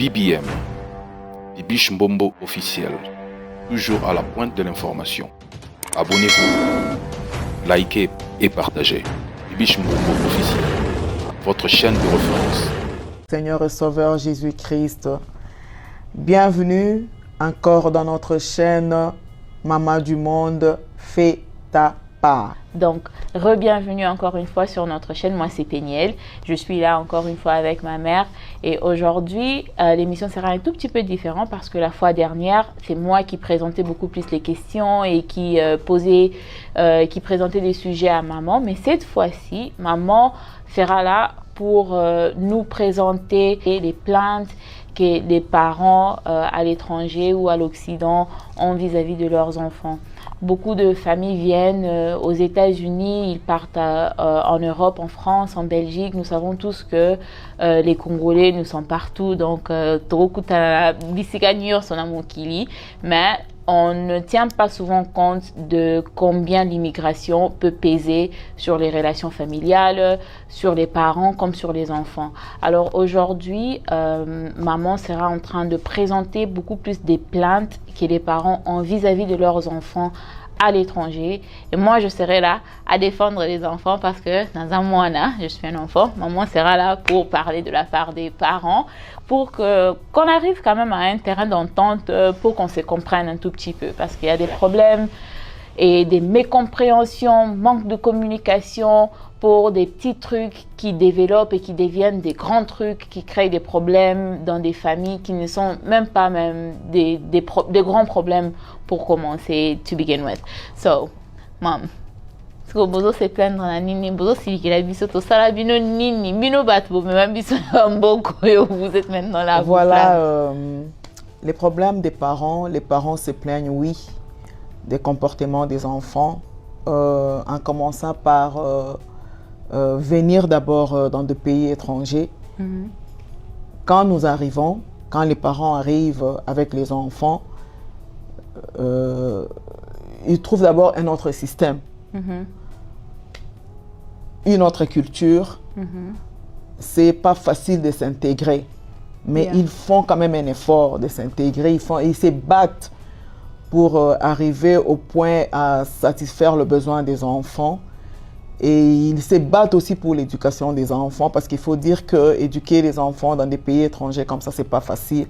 BBM, Bibiche Mbombo officiel, toujours à la pointe de l'information. Abonnez-vous, likez et partagez. Bibiche Mbombo officiel, votre chaîne de référence. Seigneur et Sauveur Jésus-Christ, bienvenue encore dans notre chaîne Maman du Monde, fais ta part. Donc, re-bienvenue encore une fois sur notre chaîne. Moi, c'est Péniel. Je suis là encore une fois avec ma mère. Et aujourd'hui, l'émission sera un tout petit peu différente parce que la fois dernière, c'est moi qui présentais beaucoup plus les questions et qui présentait des sujets à maman. Mais cette fois-ci, maman sera là pour nous présenter les plaintes que les parents à l'étranger ou à l'Occident ont vis-à-vis de leurs enfants. Beaucoup de familles viennent aux États-Unis, ils partent en Europe, en France, en Belgique. Nous savons tous que les Congolais, nous sommes partout. Donc, mais on ne tient pas souvent compte de combien l'immigration peut peser sur les relations familiales, sur les parents comme sur les enfants. Alors aujourd'hui, maman sera en train de présenter beaucoup plus des plaintes que les parents ont vis-à-vis de leurs enfants à l'étranger. Et moi, je serai là à défendre les enfants parce que dans un mois, je suis un enfant. Maman sera là pour parler de la part des parents pour qu'on arrive quand même à un terrain d'entente pour qu'on se comprenne un tout petit peu parce qu'il y a des problèmes et des mécompréhensions, manque de communication pour des petits trucs qui développent et qui deviennent des grands trucs, qui créent des problèmes dans des familles qui ne sont même pas des grands problèmes pour commencer, to begin with. So, mom, parce que bozo se plaindre na nini, bozo silikila biso to sala bino nini, bino bat bo même biso mboko yo, vous êtes maintenant là. Voilà les problèmes des parents. Les parents se plaignent, oui, des comportements des enfants, en commençant par venir d'abord dans des pays étrangers. Quand nous arrivons, quand les parents arrivent avec les enfants, ils trouvent d'abord un autre système, une autre culture. C'est pas facile de s'intégrer, mais ils font quand même un effort de s'intégrer. Ils se battent pour arriver au point à satisfaire le besoin des enfants. Et ils se battent aussi pour l'éducation des enfants parce qu'il faut dire que éduquer les enfants dans des pays étrangers comme ça, c'est pas facile.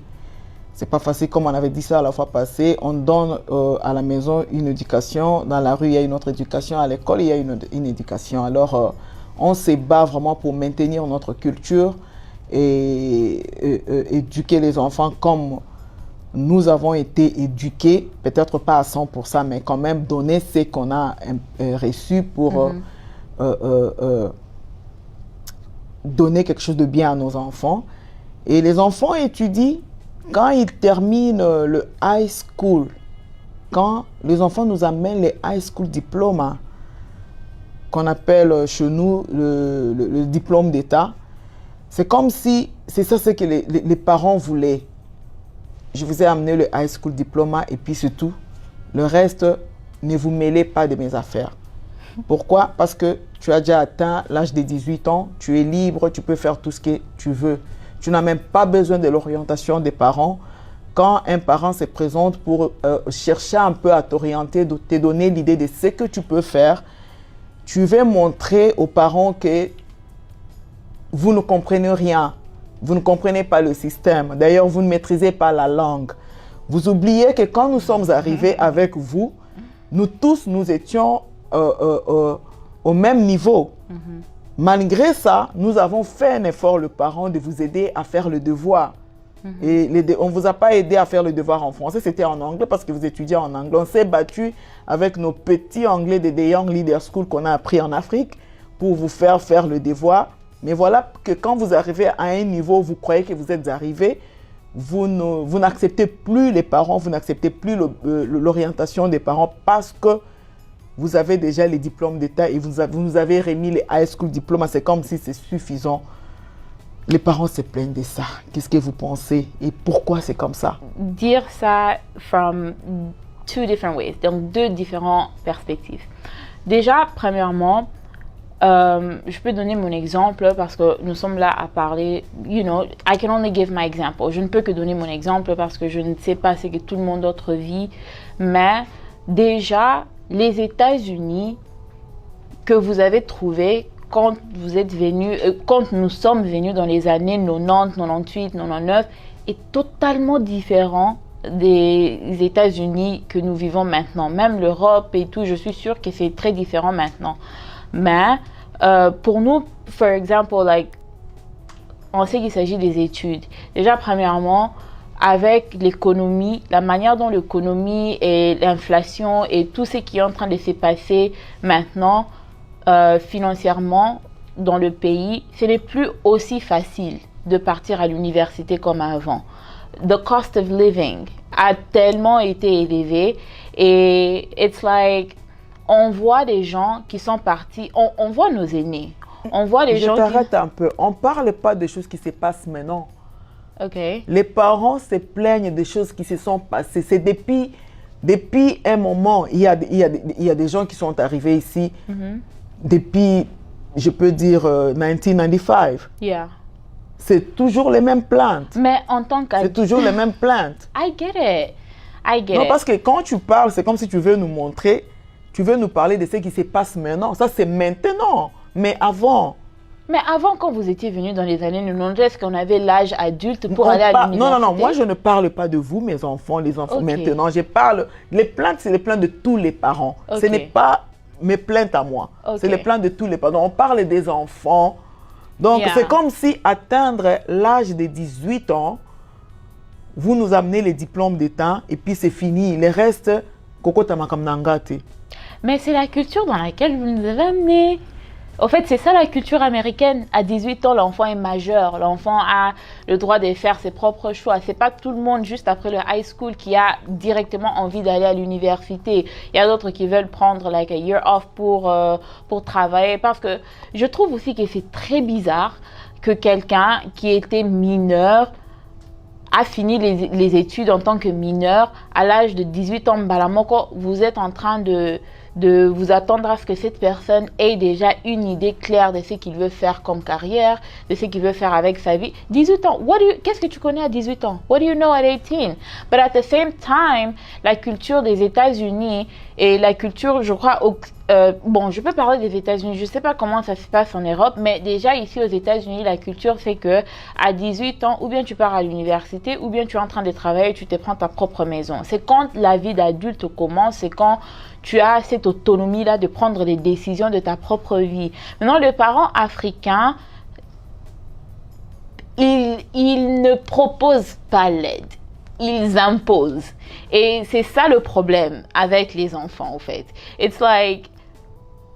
C'est pas facile, comme on avait dit ça la fois passée. On donne à la maison une éducation, dans la rue il y a une autre éducation, à l'école il y a une éducation. Alors on se bat vraiment pour maintenir notre culture et éduquer les enfants comme nous avons été éduqués, peut-être pas à 100%, mais quand même donner ce qu'on a reçu pour donner quelque chose de bien à nos enfants. Et les enfants étudient quand ils terminent le high school. Quand les enfants nous amènent les high school diplômes, qu'on appelle chez nous le diplôme d'État, c'est comme si c'est ça ce que les parents voulaient. Je vous ai amené le high school diplôme et puis c'est tout. Le reste, ne vous mêlez pas de mes affaires. Pourquoi? Parce que tu as déjà atteint l'âge de 18 ans, tu es libre, tu peux faire tout ce que tu veux. Tu n'as même pas besoin de l'orientation des parents. Quand un parent se présente pour chercher un peu à t'orienter, de te donner l'idée de ce que tu peux faire, tu veux montrer aux parents que vous ne comprenez rien. Vous ne comprenez pas le système. D'ailleurs, vous ne maîtrisez pas la langue. Vous oubliez que quand nous sommes arrivés avec vous, nous tous, nous étions au même niveau. Malgré ça, nous avons fait un effort, le parent, de vous aider à faire le devoir. Et on ne vous a pas aidé à faire le devoir en français, c'était en anglais parce que vous étudiez en anglais. On s'est battu avec nos petits anglais de The Young Leader School qu'on a appris en Afrique pour vous faire le devoir. Mais voilà que quand vous arrivez à un niveau, vous croyez que vous êtes arrivé, vous n'acceptez plus les parents, vous n'acceptez plus l'orientation des parents parce que vous avez déjà les diplômes d'État et vous nous avez remis les high school diplômes. C'est comme si c'est suffisant. Les parents se plaignent de ça. Qu'est-ce que vous pensez et pourquoi c'est comme ça? Dire ça from two different ways, donc deux différentes perspectives. Déjà, premièrement, je peux donner mon exemple parce que nous sommes là à parler, you know, I can only give my example. Je ne peux que donner mon exemple parce que je ne sais pas ce que tout le monde d'autre vit. Mais déjà, les États-Unis que vous avez trouvé quand vous êtes venus, quand nous sommes venus dans les années 90, 98, 99, est totalement différent des États-Unis que nous vivons maintenant. Même l'Europe et tout, je suis sûre que c'est très différent maintenant. Mais pour nous, for example, like, on sait qu'il s'agit des études. Déjà, premièrement, avec l'économie, la manière dont l'économie et l'inflation et tout ce qui est en train de se passer maintenant, financièrement, dans le pays, ce n'est plus aussi facile de partir à l'université comme avant. The cost of living a tellement été élevé et it's like, on voit des gens qui sont partis, on voit nos aînés, on voit les gens qui... Je t'arrête un peu, on ne parle pas des choses qui se passent maintenant. Ok. Les parents se plaignent des choses qui se sont passées. C'est depuis un moment, il y a des gens qui sont arrivés ici depuis, je peux dire, 1995. Yeah. C'est toujours les mêmes plaintes. Mais en tant qu'adulte... C'est toujours les mêmes plaintes. I get it. I get Non, it. parce que quand tu parles, c'est comme si tu veux nous montrer, tu veux nous parler de ce qui se passe maintenant. Ça, c'est maintenant. Mais avant... Mais avant, quand vous étiez venu dans les années 90, est-ce qu'on avait l'âge adulte pour aller à l'université? Non, moi je ne parle pas de vous, mes enfants, les enfants Okay. maintenant. Je parle, les plaintes, c'est les plaintes de tous les parents. Ok. Ce n'est pas mes plaintes à moi. Ok. C'est les plaintes de tous les parents. On parle des enfants. Donc Yeah. c'est comme si atteindre l'âge de 18 ans, vous nous amenez les diplômes d'État et puis c'est fini. Le reste, Koko Tamakam Nangate. Mais c'est la culture dans laquelle vous nous avez amenés. Au fait, c'est ça la culture américaine. À 18 ans, l'enfant est majeur. L'enfant a le droit de faire ses propres choix. C'est pas tout le monde, juste après le high school, qui a directement envie d'aller à l'université. Il y a d'autres qui veulent prendre like a year off pour travailler. Parce que je trouve aussi que c'est très bizarre que quelqu'un qui était mineur a fini les études en tant que mineur à l'âge de 18 ans. Balamoko, vous êtes en train de vous attendre à ce que cette personne ait déjà une idée claire de ce qu'il veut faire comme carrière, de ce qu'il veut faire avec sa vie. 18 ans, qu'est-ce que tu connais à 18 ans? What do you know at 18? But at the same time, la culture des États-Unis et la culture, je crois, bon, je peux parler des États-Unis, je ne sais pas comment ça se passe en Europe, mais déjà ici aux États-Unis, la culture fait que à 18 ans, ou bien tu pars à l'université, ou bien tu es en train de travailler et tu te prends ta propre maison. C'est quand la vie d'adulte commence, c'est quand tu as cette autonomie-là de prendre des décisions de ta propre vie. Maintenant, les parents africains, ils ne proposent pas l'aide. Ils imposent. Et c'est ça le problème avec les enfants, en fait. It's like...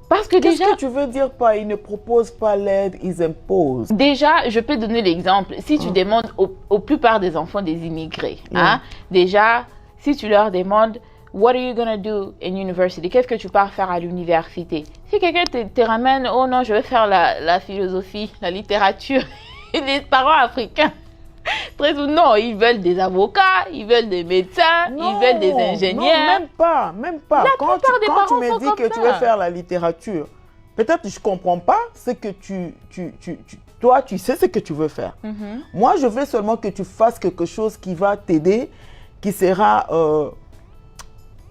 Parce que Qu'est-ce déjà... que tu veux dire par ils ne proposent pas l'aide, ils imposent? Déjà, je peux donner l'exemple. Si tu demandes aux plupart des enfants des immigrés, hein, déjà, si tu leur demandes what are you gonna do in university? Qu'est-ce que tu pars faire à l'université? Si quelqu'un te ramène, oh non, je vais faire la philosophie, la littérature, les parents africains, très non, ils veulent des avocats, ils veulent des médecins, ils veulent des ingénieurs. Non, même pas. Quand tu me dis que tu veux faire la littérature, peut-être que je ne comprends pas ce que toi, tu sais ce que tu veux faire. Moi, je veux seulement que tu fasses quelque chose qui va t'aider, qui sera...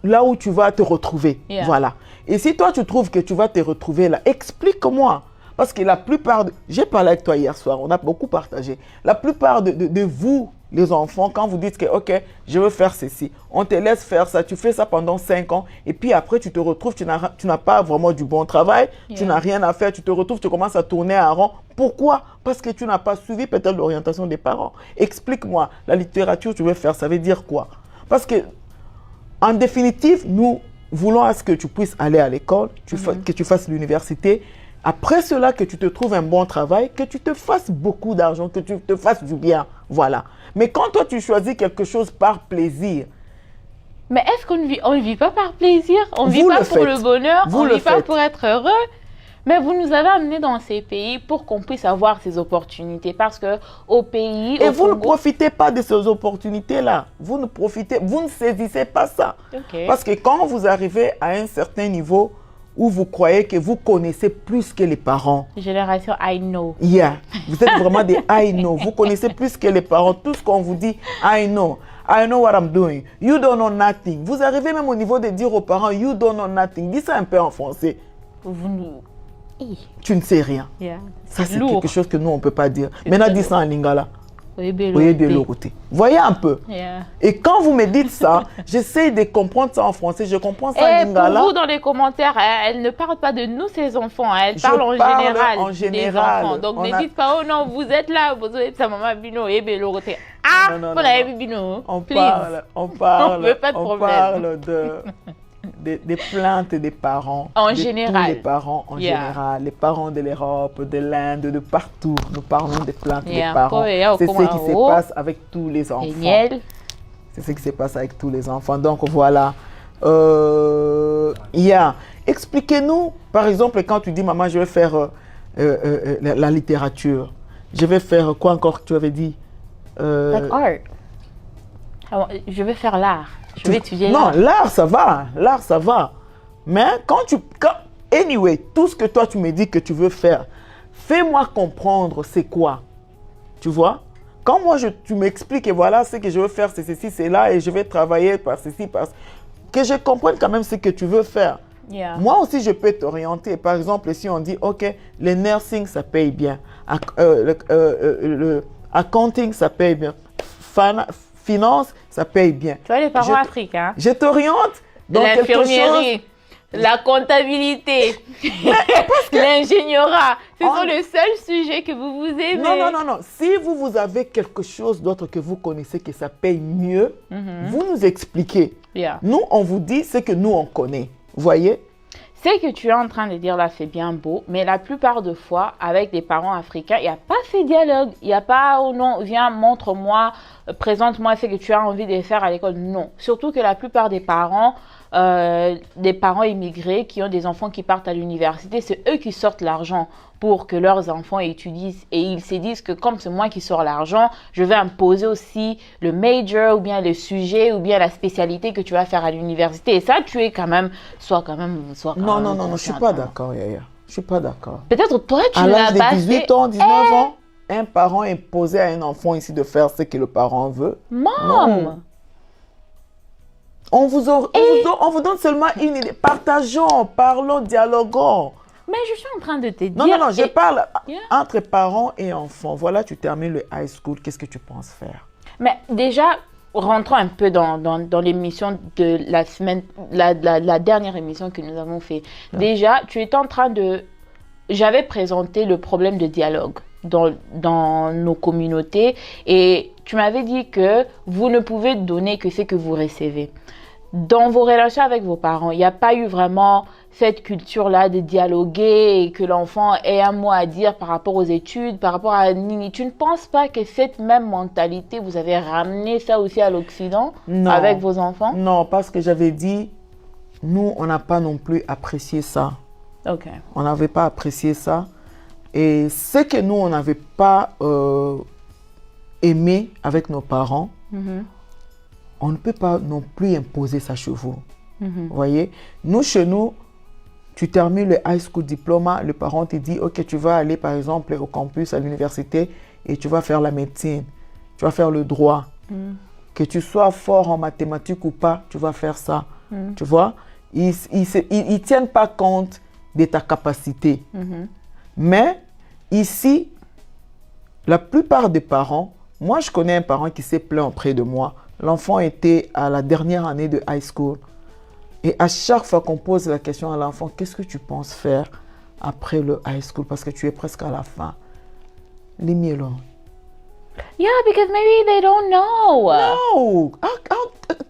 là où tu vas te retrouver. Yeah. Voilà. Et si toi, tu trouves que tu vas te retrouver là, explique-moi. Parce que la plupart... J'ai parlé avec toi hier soir, on a beaucoup partagé. La plupart de vous, les enfants, quand vous dites que, OK, je veux faire ceci, on te laisse faire ça, tu fais ça pendant 5 ans, et puis après, tu te retrouves, tu n'as pas vraiment du bon travail, tu n'as rien à faire, tu te retrouves, tu commences à tourner à rond. Pourquoi? Parce que tu n'as pas suivi peut-être l'orientation des parents. Explique-moi, la littérature, tu veux faire, ça veut dire quoi? Parce que en définitive, nous voulons à ce que tu puisses aller à l'école, que tu fasses l'université. Après cela, que tu te trouves un bon travail, que tu te fasses beaucoup d'argent, que tu te fasses du bien. Voilà. Mais quand toi, tu choisis quelque chose par plaisir. Mais est-ce qu'on ne vit pas par plaisir? On ne vit pas pour le bonheur, on ne vit pas pour être heureux. Mais vous nous avez amenés dans ces pays pour qu'on puisse avoir ces opportunités. Parce qu'au pays... Et vous ne profitez pas de ces opportunités-là. Vous ne saisissez pas ça. Okay. Parce que quand vous arrivez à un certain niveau, où vous croyez que vous connaissez plus que les parents. Génération I know. Yeah, vous êtes vraiment des I know. Vous connaissez plus que les parents. Tout ce qu'on vous dit, I know. I know what I'm doing. You don't know nothing. Vous arrivez même au niveau de dire aux parents, you don't know nothing. Dis ça un peu en français. Vous nous... Tu ne sais rien. Yeah. Ça, c'est lourd. quelque chose que nous, on ne peut pas dire. Maintenant, dis ça en lingala. Oyebe Voyez de Lorote. l'autre. Voyez un peu. Yeah. Et quand vous me dites ça, j'essaie de comprendre ça en français. Je comprends ça en Et lingala. pour vous, dans les commentaires, elle ne parle pas de nous, ses enfants. Elle Je parle en parle général, en général. des enfants. Donc, On ne a- dites pas, oh non, vous êtes là, vous êtes sa maman Bino, Oyebe Lorote. Ah, Non, non, voilà, non, Oyebe Bino. On Please. on veut pas de problème. parle des plaintes des parents. En de général. Tous les parents en Yeah. général. Les parents de l'Europe, de l'Inde, de partout. Nous parlons des plaintes Yeah. des parents. Oh, yeah, C'est ce comment- qui se oh. passe avec tous les enfants. Génial. C'est ce qui se passe avec tous les enfants. Donc voilà. Yeah. Expliquez-nous, par exemple, quand tu dis, maman, je vais faire la littérature. Je vais faire quoi encore, tu avais dit? Like art. Je vais faire l'art. Je vais étudier Non, l'art. l'art, ça va. L'art, ça va. Mais anyway, tout ce que toi, tu me dis que tu veux faire, fais-moi comprendre c'est quoi. Tu vois? Quand moi, tu m'expliques et voilà ce que je veux faire, c'est ceci, c'est là, et je vais travailler par ceci, par que je comprenne quand même ce que tu veux faire. Yeah. Moi aussi, je peux t'orienter. Par exemple, si on dit, OK, le nursing, ça paye bien. Le accounting, ça paye bien. Finance, ça paye bien. Tu vois les parents Je- africains. Je t'oriente dans quelque chose. L'infirmerie, la comptabilité, l'ingénierat. Ce sont les seuls sujets que vous vous aimez. Non, non, non, non. Si vous avez quelque chose d'autre que vous connaissez que ça paye mieux, vous nous expliquez. Yeah. Nous, on vous dit ce que nous, on connaît. Vous voyez? Ce que tu es en train de dire là, c'est bien beau, mais la plupart de fois, avec des parents africains, il n'y a pas ce dialogue. Il n'y a pas, oh non, viens, montre-moi, présente-moi ce que tu as envie de faire à l'école. Non. Surtout que la plupart des parents immigrés qui ont des enfants qui partent à l'université, c'est eux qui sortent l'argent pour que leurs enfants étudient. Et ils se disent que comme c'est moi qui sors l'argent, je vais imposer aussi le major ou bien le sujet ou bien la spécialité que tu vas faire à l'université. Et ça, tu es quand même, soit quand même Non, non, non, je ne suis pas consciente, hein. d'accord, Yaya. Je ne suis pas d'accord. Peut-être toi, tu À l'as l'âge pas de 18 fait. ans, 19 ans, un parent imposait à un enfant ici de faire ce que le parent veut. Mom! Non. On vous donne seulement une idée. Partageons, parlons, dialoguons. Mais je suis en train de te dire... Non, non, non, je et- parle Yeah. entre parents et enfants. Voilà, tu termines le high school. Qu'est-ce que tu penses faire? Mais déjà, rentrons un peu dans l'émission de la semaine, la dernière émission que nous avons fait. Déjà, tu étais en train de... J'avais présenté le problème de dialogue dans nos communautés et tu m'avais dit que vous ne pouvez donner que ce que vous recevez. Dans vos relations avec vos parents, il n'y a pas eu vraiment cette culture-là de dialoguer et que l'enfant ait un mot à dire par rapport aux études, par rapport à Nini. Tu ne penses pas que cette même mentalité, vous avez ramené ça aussi à l'Occident Non. avec vos enfants? Non, parce que j'avais dit, nous, on n'a pas non plus apprécié ça. Ok. On n'avait pas apprécié ça. Et ce que nous, on n'avait pas aimé avec nos parents, on ne peut pas non plus imposer ça chez vous. Vous voyez? Nous, chez nous, tu termines le high school diplôme, le parent te dit, OK, tu vas aller par exemple au campus, à l'université, et tu vas faire la médecine, tu vas faire le droit. Que tu sois fort en mathématiques ou pas, tu vas faire ça. Tu vois? Ils ne tiennent pas compte de ta capacité. Mais ici, la plupart des parents, moi je connais un parent qui s'est plaint auprès de moi. L'enfant était à la dernière année de high school. Et à chaque fois qu'on pose la question à l'enfant, qu'est-ce que tu penses faire après le high school parce que tu es presque à la fin? Leave me alone. Yeah, because maybe they don't know. No!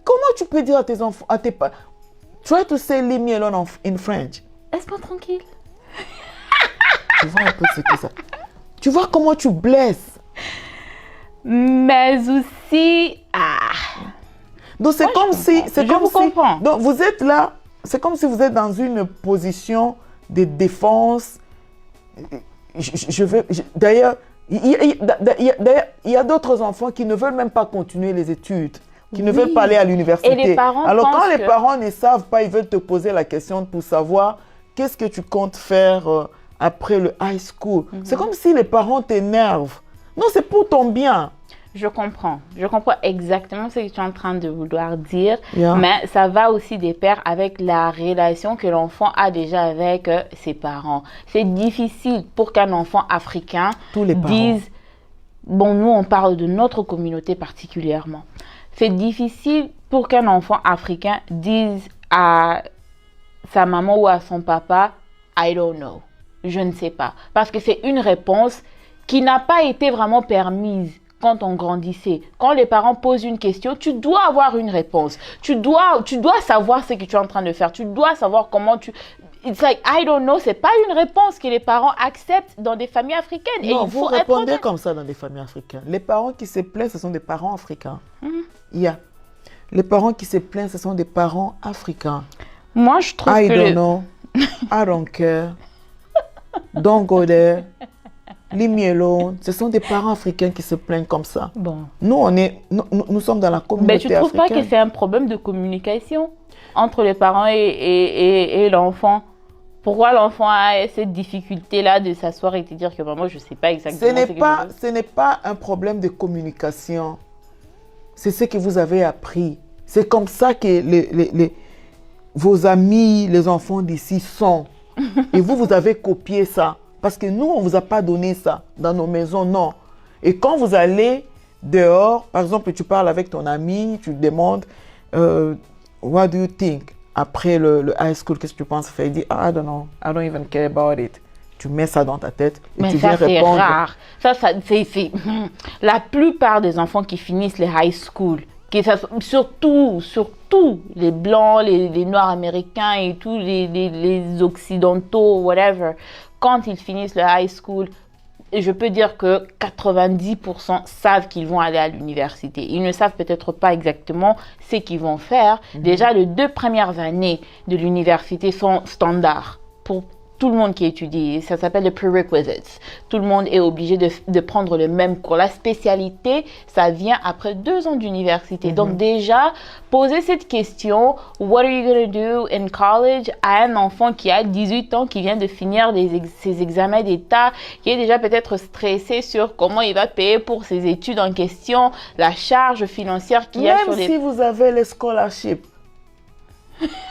Comment tu peux dire à tes enfants, à tes parents, try to say leave me alone in French. Laisse-moi tranquille. Tu vois un peu ce que ça... Tu vois comment tu blesses. Mais aussi... Donc c'est comme si... Je vous comprends. Donc vous êtes là, c'est comme si vous êtes dans une position de défense. D'ailleurs, il y a d'autres enfants qui ne veulent même pas continuer les études, qui ne veulent pas aller à l'université. Et les parents Alors quand pensent les que- parents ne savent pas, ils veulent te poser la question pour savoir qu'est-ce que tu comptes faire après le high school? C'est comme si les parents t'énervent. Non, c'est pour ton bien. Je comprends exactement ce que tu es en train de vouloir dire, Yeah. mais ça va aussi de pair avec la relation que l'enfant a déjà avec ses parents. C'est difficile pour qu'un enfant africain Tous les parents. dise, bon, nous on parle de notre communauté particulièrement. C'est difficile pour qu'un enfant africain dise à sa maman ou à son papa, I don't know, je ne sais pas. Parce que c'est une réponse qui n'a pas été vraiment permise quand on grandissait. Quand les parents posent une question, tu dois avoir une réponse. Tu dois savoir ce que tu es en train de faire. Tu dois savoir comment tu... It's like, I don't know, c'est pas une réponse que les parents acceptent dans des familles africaines. Non, et il vous faut être répondez honnête. comme ça dans des familles africaines. Les parents qui se plaignent, ce sont des parents africains. Yeah. Les parents qui se plaignent, ce sont des parents africains. Moi, je trouve I que don't know. I don't care. Don't go there. Leave me alone. Ce sont des parents africains qui se plaignent comme ça. Bon. Nous sommes dans la communauté Mais tu ne trouves pas africaine. que c'est un problème de communication entre les parents et l'enfant? Pourquoi l'enfant a cette difficulté-là de s'asseoir et te dire que maman, je ne sais pas exactement ce que je veux. Ce n'est pas un problème de communication. C'est ce que vous avez appris. C'est comme ça que vos amis, les enfants d'ici sont. Et vous avez copié ça. Parce que nous, on ne vous a pas donné ça dans nos maisons, non. Et quand vous allez dehors, par exemple, tu parles avec ton ami, tu demandes What do you think? Après le high school, qu'est-ce que tu penses faire? Il dit, I don't know, I don't even care about it. Tu mets ça dans ta tête et Mais tu ça, viens c'est répondre. rare. C'est la plupart des enfants qui finissent les high school, surtout les blancs, les noirs américains et tous les occidentaux, whatever, quand ils finissent le high school, je peux dire que 90% savent qu'ils vont aller à l'université. Ils ne savent peut-être pas exactement ce qu'ils vont faire. Déjà, les 2 premières années de l'université sont standards pour tout le monde qui étudie. Ça s'appelle le prerequisites. Tout le monde est obligé de prendre le même cours. La spécialité, ça vient après 2 ans d'université. Donc déjà, poser cette question, what are you going to do in college, à un enfant qui a 18 ans, qui vient de finir ses examens d'État, qui est déjà peut-être stressé sur comment il va payer pour ses études en question, la charge financière qu'il y a Même sur les... si vous avez les scholarships,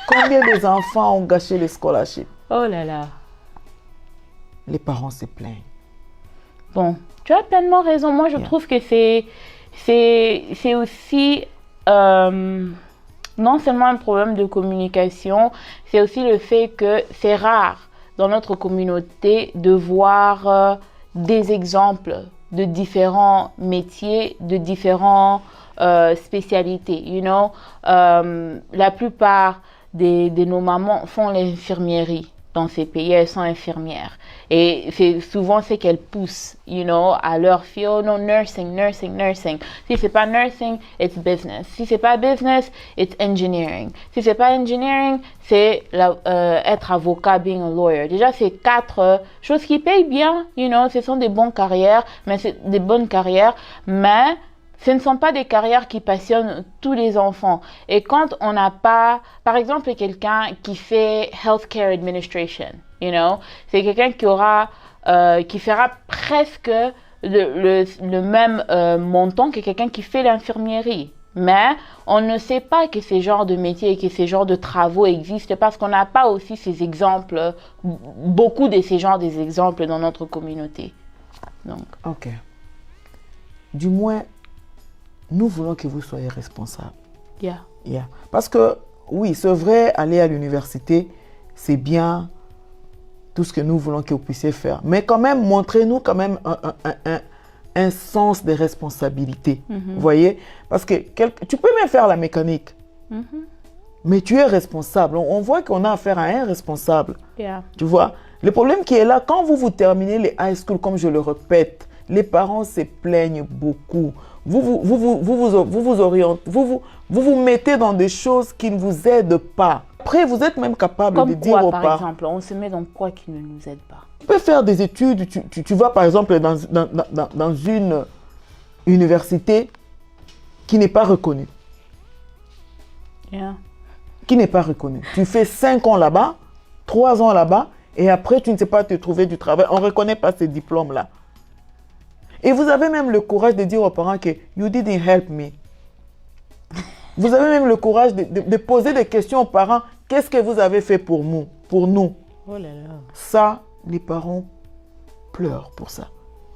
combien des enfants ont gâché les scholarships? Oh là là. Les parents se plaignent. Bon, tu as pleinement raison. Moi, je trouve que c'est aussi non seulement un problème de communication, c'est aussi le fait que c'est rare dans notre communauté de voir des exemples de différents métiers, de différentes spécialités. You know, la plupart de nos mamans font l'infirmerie. Dans ces pays, elles sont infirmières. Et c'est souvent ce qu'elles poussent, you know, à leur fille, oh non, nursing. Si c'est pas nursing, it's business. Si c'est pas business, it's engineering. Si c'est pas engineering, c'est être avocat, being a lawyer. Déjà, c'est 4 choses qui payent bien, you know, ce sont des bonnes carrières, mais ce ne sont pas des carrières qui passionnent tous les enfants. Et quand on n'a pas, par exemple, quelqu'un qui fait healthcare administration, you know, c'est quelqu'un qui fera presque le même montant que quelqu'un qui fait l'infirmerie. Mais on ne sait pas que ces genres de métiers et que ces genres de travaux existent parce qu'on n'a pas aussi ces exemples, beaucoup de ces genres d'exemples dans notre communauté. Donc. Ok. Du moins, nous voulons que vous soyez responsables. Yeah. Parce que, oui, c'est vrai, aller à l'université, c'est bien tout ce que nous voulons que vous puissiez faire. Mais quand même, montrez-nous quand même un sens de responsabilité. Vous voyez? Parce que tu peux même faire la mécanique. Mais tu es responsable. On voit qu'on a affaire à un responsable. Yeah. Tu vois? Le problème qui est là, quand vous terminez les high school, comme je le répète, les parents se plaignent beaucoup. Vous vous orientez, vous vous mettez dans des choses qui ne vous aident pas. Après, vous êtes même capable Comme de dire aux par parents. exemple, on se met dans quoi qui ne nous aide pas? Tu peux faire des études, tu vas par exemple dans une université qui n'est pas reconnue. Yeah. Qui n'est pas reconnue. Tu fais 5 ans là-bas, 3 ans là-bas et après tu ne sais pas te trouver du travail. On ne reconnaît pas ces diplômes-là. Et vous avez même le courage de dire aux parents que you didn't help me. Vous avez même le courage de poser des questions aux parents. Qu'est-ce que vous avez fait pour nous? Oh là là. Ça, les parents pleurent pour ça.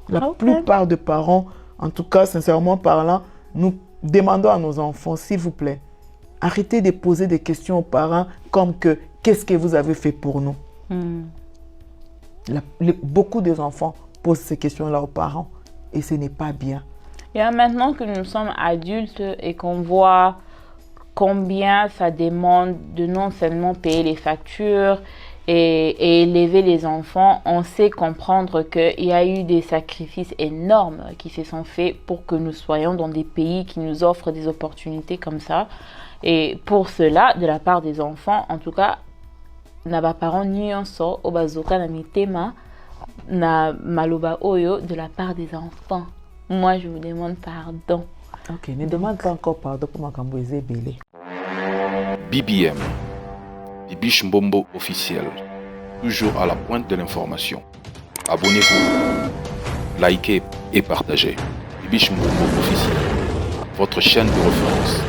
La plupart des parents, en tout cas, sincèrement parlant, nous demandons à nos enfants, s'il vous plaît, arrêtez de poser des questions aux parents comme que qu'est-ce que vous avez fait pour nous? Beaucoup des enfants posent ces questions-là aux parents et ce n'est pas bien. Et maintenant que nous sommes adultes et qu'on voit combien ça demande de non seulement payer les factures et élever les enfants, on sait comprendre qu'il y a eu des sacrifices énormes qui se sont faits pour que nous soyons dans des pays qui nous offrent des opportunités comme ça. Et pour cela, de la part des enfants, en tout cas, na ba parents nyonso obazoka na mitema na maloba oyo de la part des enfants. Moi, je vous demande pardon. Ok, ne demande pas encore pardon pour ma cambouisée belé. BBM, Bibiche Mbombo officiel, toujours à la pointe de l'information. Abonnez-vous, likez et partagez. Bibiche Mbombo officiel, votre chaîne de référence.